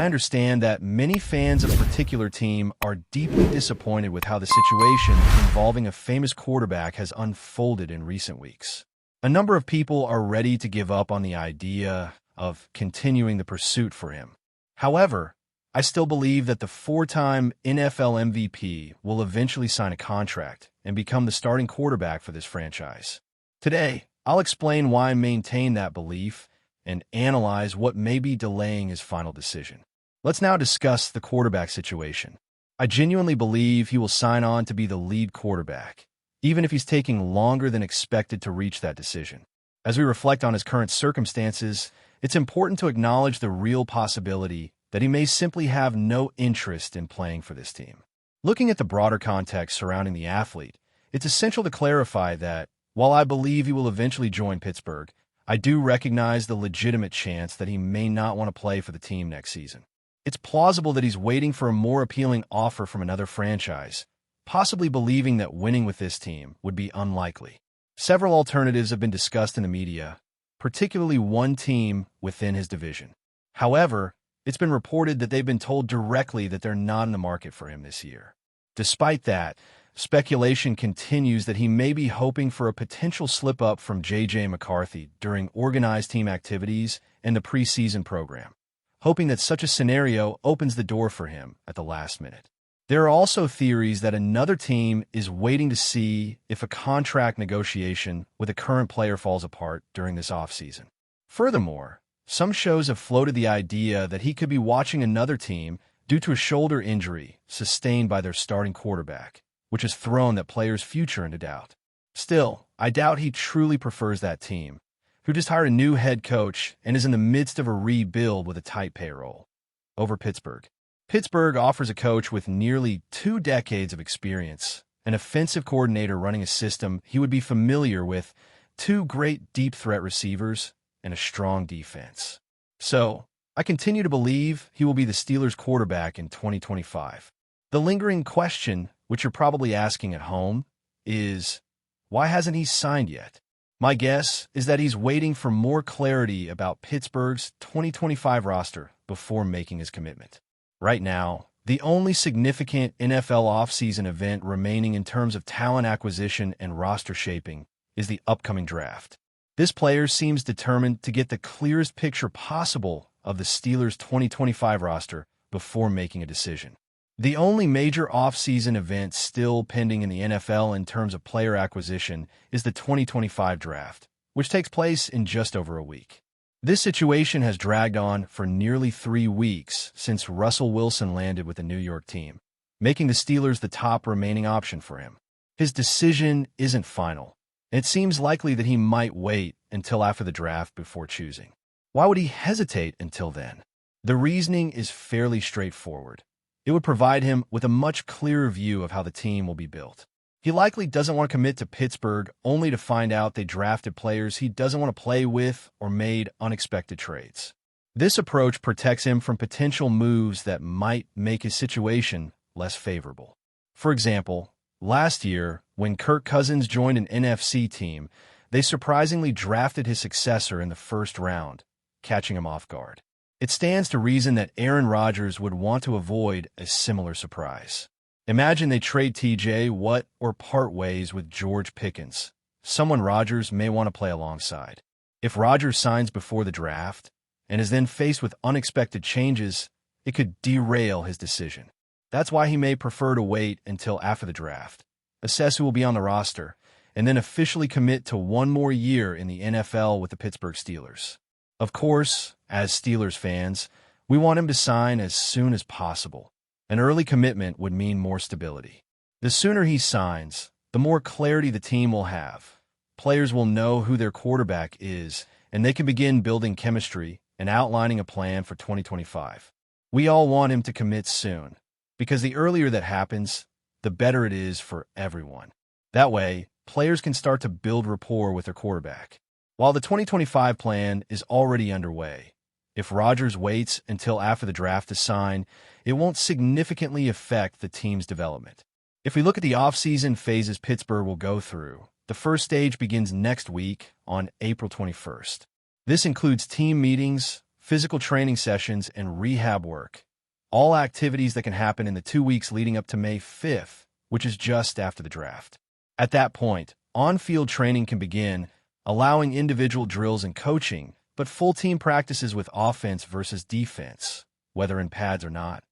understand that many fans of a particular team are deeply disappointed with how the situation involving a famous quarterback has unfolded in recent weeks. A number of people are ready to give up on the idea of continuing the pursuit for him. However, I still believe that the four-time NFL MVP will eventually sign a contract and become the starting quarterback for this franchise. Today, I'll explain why I maintain that belief and analyze what may be delaying his final decision. Let's now discuss the quarterback situation. I genuinely believe he will sign on to be the lead quarterback, even if he's taking longer than expected to reach that decision. As we reflect on his current circumstances, it's important to acknowledge the real possibility that he may simply have no interest in playing for this team. Looking at the broader context surrounding the athlete, it's essential to clarify that, while I believe he will eventually join Pittsburgh, I do recognize the legitimate chance that he may not want to play for the team next season. It's plausible that he's waiting for a more appealing offer from another franchise, possibly believing that winning with this team would be unlikely. Several alternatives have been discussed in the media, particularly one team within his division. However, it's been reported that they've been told directly that they're not in the market for him this year. Despite that, speculation continues that he may be hoping for a potential slip-up from J.J. McCarthy during organized team activities and the preseason program, hoping that such a scenario opens the door for him at the last minute. There are also theories that another team is waiting to see if a contract negotiation with a current player falls apart during this offseason. Furthermore, some shows have floated the idea that he could be watching another team due to a shoulder injury sustained by their starting quarterback, which has thrown that player's future into doubt. Still, I doubt he truly prefers that team, who just hired a new head coach and is in the midst of a rebuild with a tight payroll, over Pittsburgh. Pittsburgh offers a coach with nearly 2 decades of experience, an offensive coordinator running a system he would be familiar with, 2 great deep threat receivers, and a strong defense. So, I continue to believe he will be the Steelers' quarterback in 2025. The lingering question, which you're probably asking at home, is, why hasn't he signed yet? My guess is that he's waiting for more clarity about Pittsburgh's 2025 roster before making his commitment. Right now, the only significant NFL offseason event remaining in terms of talent acquisition and roster shaping is the upcoming draft. This player seems determined to get the clearest picture possible of the Steelers' 2025 roster before making a decision. The only major offseason event still pending in the NFL in terms of player acquisition is the 2025 draft, which takes place in just over a week. This situation has dragged on for nearly 3 weeks since Russell Wilson landed with the New York team, making the Steelers the top remaining option for him. His decision isn't final, and it seems likely that he might wait until after the draft before choosing. Why would he hesitate until then? The reasoning is fairly straightforward. It would provide him with a much clearer view of how the team will be built. He likely doesn't want to commit to Pittsburgh only to find out they drafted players he doesn't want to play with or made unexpected trades. This approach protects him from potential moves that might make his situation less favorable. For example, last year, when Kirk Cousins joined an NFC team, they surprisingly drafted his successor in the first round, catching him off guard. It stands to reason that Aaron Rodgers would want to avoid a similar surprise. Imagine they trade TJ Watt or part ways with George Pickens, someone Rodgers may want to play alongside. If Rodgers signs before the draft and is then faced with unexpected changes, it could derail his decision. That's why he may prefer to wait until after the draft, assess who will be on the roster, and then officially commit to 1 more year in the NFL with the Pittsburgh Steelers. Of course, as Steelers fans, we want him to sign as soon as possible. An early commitment would mean more stability. The sooner he signs, the more clarity the team will have. Players will know who their quarterback is, and they can begin building chemistry and outlining a plan for 2025. We all want him to commit soon, because the earlier that happens, the better it is for everyone. That way, players can start to build rapport with their quarterback. While the 2025 plan is already underway, if Rodgers waits until after the draft to sign, it won't significantly affect the team's development. If we look at the offseason phases Pittsburgh will go through, the first stage begins next week on April 21st. This includes team meetings, physical training sessions, and rehab work. All activities that can happen in the 2 weeks leading up to May 5th, which is just after the draft. At that point, on-field training can begin, allowing individual drills and coaching, but full team practices with offense versus defense, whether in pads or not,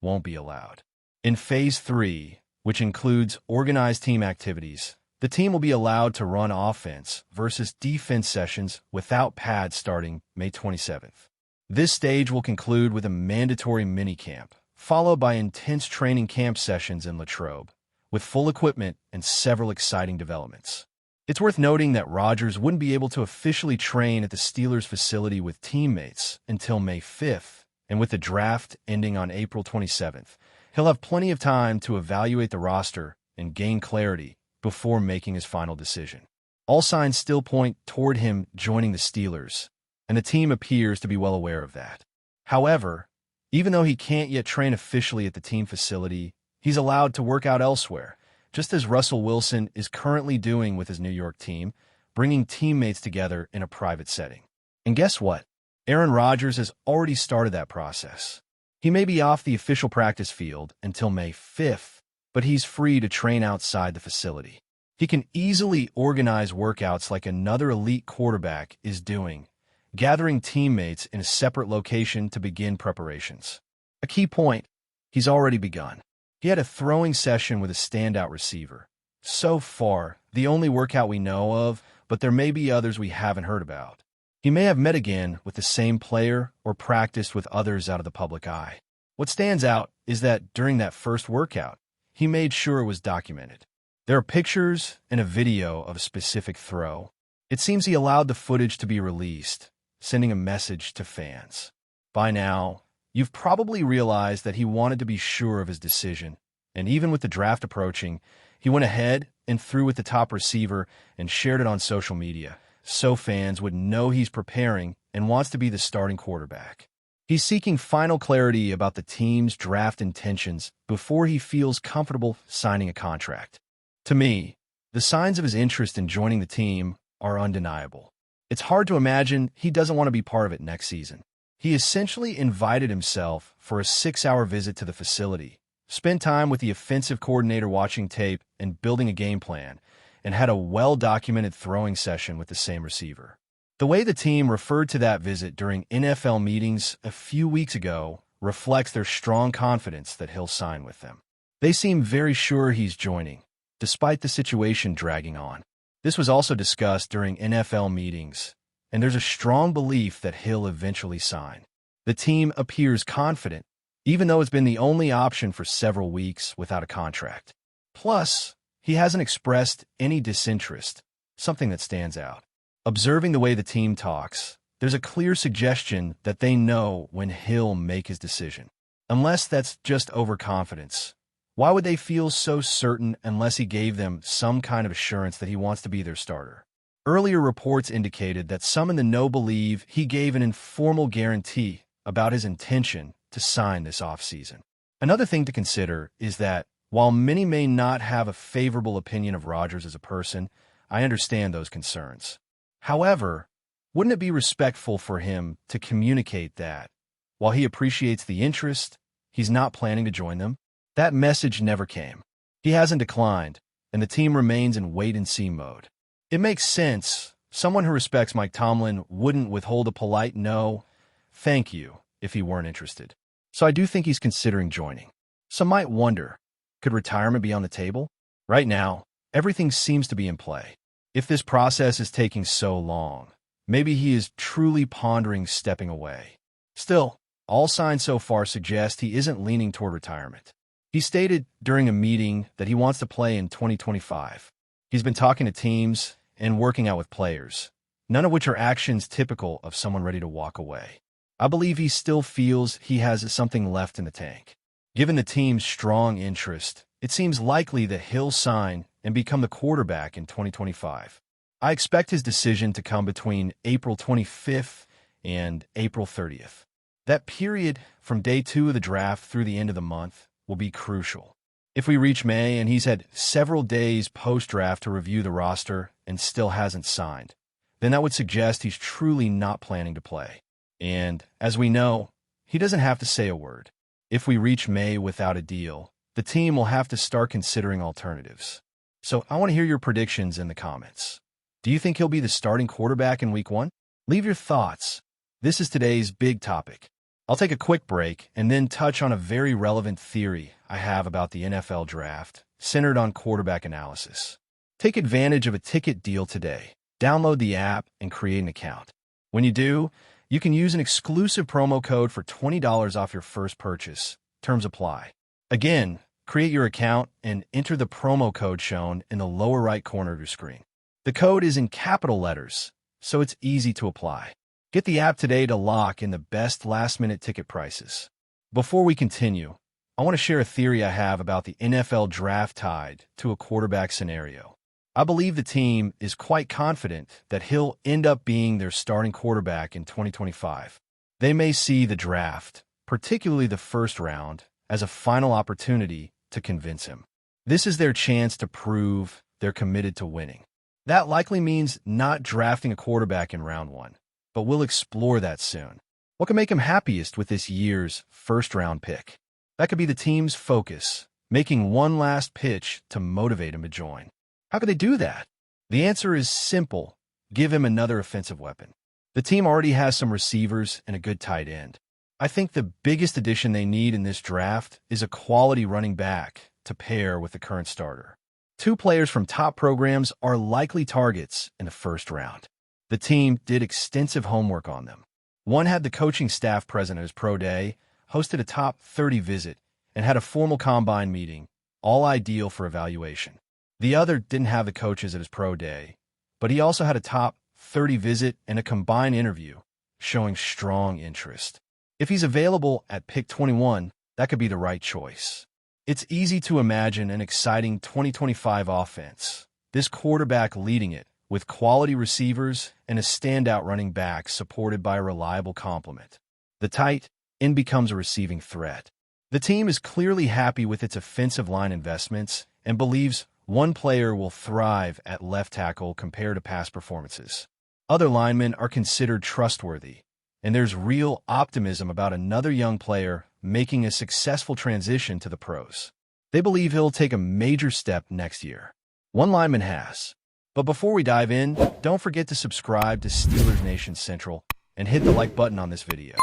won't be allowed. In Phase 3, which includes organized team activities, the team will be allowed to run offense versus defense sessions without pads starting May 27th. This stage will conclude with a mandatory minicamp, followed by intense training camp sessions in Latrobe, with full equipment and several exciting developments. It's worth noting that Rodgers wouldn't be able to officially train at the Steelers facility with teammates until May 5th, and with the draft ending on April 27th, he'll have plenty of time to evaluate the roster and gain clarity before making his final decision. All signs still point toward him joining the Steelers, and the team appears to be well aware of that. However, even though he can't yet train officially at the team facility, he's allowed to work out elsewhere, just as Russell Wilson is currently doing with his New York team, bringing teammates together in a private setting. And guess what? Aaron Rodgers has already started that process. He may be off the official practice field until May 5th, but he's free to train outside the facility. He can easily organize workouts like another elite quarterback is doing, gathering teammates in a separate location to begin preparations. A key point, he's already begun. He had a throwing session with a standout receiver. So far, the only workout we know of, but there may be others we haven't heard about. He may have met again with the same player or practiced with others out of the public eye. What stands out is that during that first workout, he made sure it was documented. There are pictures and a video of a specific throw. It seems he allowed the footage to be released, sending a message to fans. By now, you've probably realized that he wanted to be sure of his decision, and even with the draft approaching, he went ahead and threw with the top receiver and shared it on social media, so fans would know he's preparing and wants to be the starting quarterback. He's seeking final clarity about the team's draft intentions before he feels comfortable signing a contract. To me, the signs of his interest in joining the team are undeniable. It's hard to imagine he doesn't want to be part of it next season. He essentially invited himself for a 6-hour visit to the facility, spent time with the offensive coordinator watching tape and building a game plan, and had a well-documented throwing session with the same receiver. The way the team referred to that visit during NFL meetings a few weeks ago reflects their strong confidence that he'll sign with them. They seem very sure he's joining, despite the situation dragging on. This was also discussed during NFL meetings, and there's a strong belief that he'll eventually sign. The team appears confident, even though it's been the only option for several weeks without a contract. Plus, he hasn't expressed any disinterest, something that stands out. Observing the way the team talks, there's a clear suggestion that they know when he'll make his decision. Unless that's just overconfidence, why would they feel so certain unless he gave them some kind of assurance that he wants to be their starter? Earlier reports indicated that some in the know believe he gave an informal guarantee about his intention to sign this offseason. Another thing to consider is that, while many may not have a favorable opinion of Rodgers as a person, I understand those concerns. However, wouldn't it be respectful for him to communicate that, while he appreciates the interest, he's not planning to join them? That message never came. He hasn't declined, and the team remains in wait-and-see mode. It makes sense. Someone who respects Mike Tomlin wouldn't withhold a polite no, thank you, if he weren't interested. So I do think he's considering joining. Some might wonder, could retirement be on the table? Right now, everything seems to be in play. If this process is taking so long, maybe he is truly pondering stepping away. Still, all signs so far suggest he isn't leaning toward retirement. He stated during a meeting that he wants to play in 2025. He's been talking to teams and working out with players, none of which are actions typical of someone ready to walk away. I believe he still feels he has something left in the tank. Given the team's strong interest, it seems likely that he'll sign and become the quarterback in 2025. I expect his decision to come between April 25th and April 30th. That period from day 2 of the draft through the end of the month will be crucial. If we reach May and he's had several days post-draft to review the roster and still hasn't signed, then that would suggest he's truly not planning to play. And, as we know, he doesn't have to say a word. If we reach May without a deal, the team will have to start considering alternatives. So I want to hear your predictions in the comments. Do you think he'll be the starting quarterback in Week 1? Leave your thoughts. This is today's big topic. I'll take a quick break and then touch on a very relevant theory I have about the NFL draft, centered on quarterback analysis. Take advantage of a ticket deal today. Download the app and create an account. When you do, you can use an exclusive promo code for $20 off your first purchase. Terms apply. Again, create your account and enter the promo code shown in the lower right corner of your screen. The code is in capital letters, so it's easy to apply. Get the app today to lock in the best last-minute ticket prices. Before we continue, I want to share a theory I have about the NFL draft tied to a quarterback scenario. I believe the team is quite confident that he'll end up being their starting quarterback in 2025. They may see the draft, particularly the first round, as a final opportunity to convince him. This is their chance to prove they're committed to winning. That likely means not drafting a quarterback in round 1, but we'll explore that soon. What can make him happiest with this year's first-round pick? That could be the team's focus, making one last pitch to motivate him to join. How could they do that? The answer is simple. Give him another offensive weapon. The team already has some receivers and a good tight end. I think the biggest addition they need in this draft is a quality running back to pair with the current starter. 2 players from top programs are likely targets in the first round. The team did extensive homework on them. One had the coaching staff present at his pro day, hosted a top 30 visit, and had a formal combine meeting, all ideal for evaluation. The other didn't have the coaches at his pro day, but he also had a top 30 visit and a combine interview, showing strong interest. If he's available at pick 21, that could be the right choice. It's easy to imagine an exciting 2025 offense, this quarterback leading it, with quality receivers and a standout running back supported by a reliable complement. The tight end becomes a receiving threat. The team is clearly happy with its offensive line investments and believes one player will thrive at left tackle compared to past performances. Other linemen are considered trustworthy, and there's real optimism about another young player making a successful transition to the pros. They believe he'll take a major step next year. One lineman has. But before we dive in, don't forget to subscribe to Steelers Nation Central and hit the like button on this video.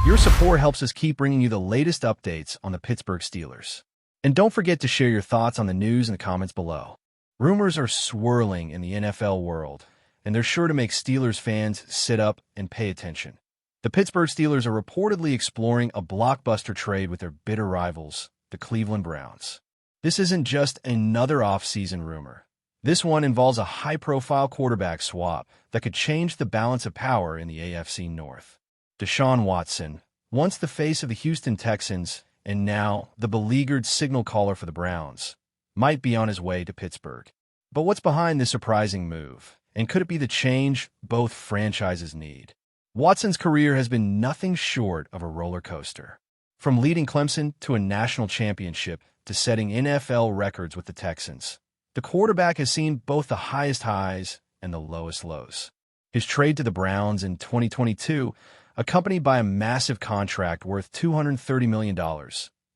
Your support helps us keep bringing you the latest updates on the Pittsburgh Steelers. And don't forget to share your thoughts on the news in the comments below. Rumors are swirling in the NFL world, and they're sure to make Steelers fans sit up and pay attention. The Pittsburgh Steelers are reportedly exploring a blockbuster trade with their bitter rivals, the Cleveland Browns. This isn't just another off-season rumor. This one involves a high-profile quarterback swap that could change the balance of power in the AFC North. Deshaun Watson, once the face of the Houston Texans and now the beleaguered signal caller for the Browns, might be on his way to Pittsburgh. But what's behind this surprising move? And could it be the change both franchises need? Watson's career has been nothing short of a roller coaster. From leading Clemson to a national championship to setting NFL records with the Texans, the quarterback has seen both the highest highs and the lowest lows. His trade to the Browns in 2022, accompanied by a massive contract worth $230 million,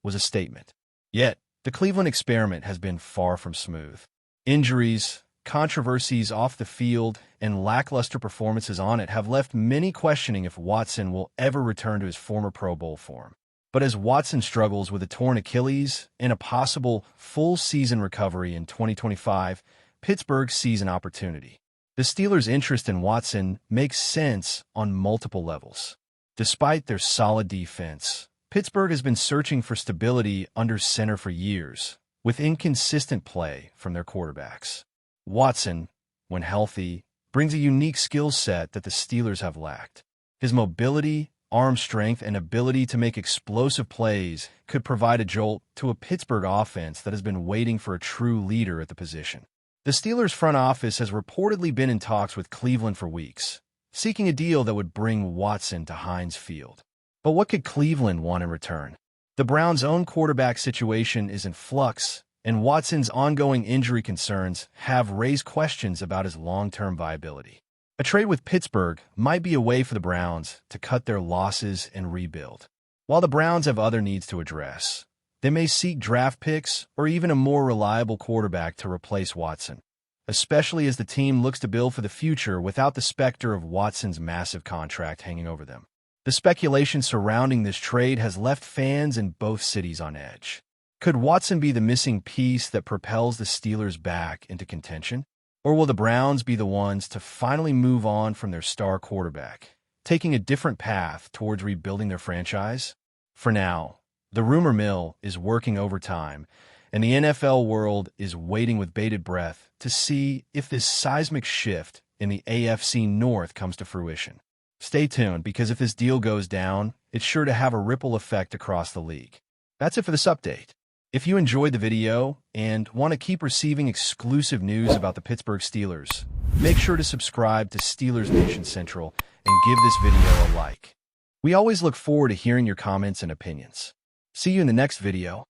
was a statement. Yet, the Cleveland experiment has been far from smooth. Injuries, controversies off the field, and lackluster performances on it have left many questioning if Watson will ever return to his former Pro Bowl form. But as Watson struggles with a torn Achilles and a possible full-season recovery in 2025, Pittsburgh sees an opportunity. The Steelers' interest in Watson makes sense on multiple levels. Despite their solid defense, Pittsburgh has been searching for stability under center for years, with inconsistent play from their quarterbacks. Watson, when healthy, brings a unique skill set that the Steelers have lacked. His mobility, arm strength, and ability to make explosive plays could provide a jolt to a Pittsburgh offense that has been waiting for a true leader at the position. The Steelers' front office has reportedly been in talks with Cleveland for weeks, seeking a deal that would bring Watson to Heinz Field. But what could Cleveland want in return? The Browns' own quarterback situation is in flux, and Watson's ongoing injury concerns have raised questions about his long-term viability. A trade with Pittsburgh might be a way for the Browns to cut their losses and rebuild. While the Browns have other needs to address, they may seek draft picks or even a more reliable quarterback to replace Watson, especially as the team looks to build for the future without the specter of Watson's massive contract hanging over them. The speculation surrounding this trade has left fans in both cities on edge. Could Watson be the missing piece that propels the Steelers back into contention? Or will the Browns be the ones to finally move on from their star quarterback, taking a different path towards rebuilding their franchise? For now, the rumor mill is working overtime, and the NFL world is waiting with bated breath to see if this seismic shift in the AFC North comes to fruition. Stay tuned, because if this deal goes down, it's sure to have a ripple effect across the league. That's it for this update. If you enjoyed the video and want to keep receiving exclusive news about the Pittsburgh Steelers, make sure to subscribe to Steelers Nation Central and give this video a like. We always look forward to hearing your comments and opinions. See you in the next video.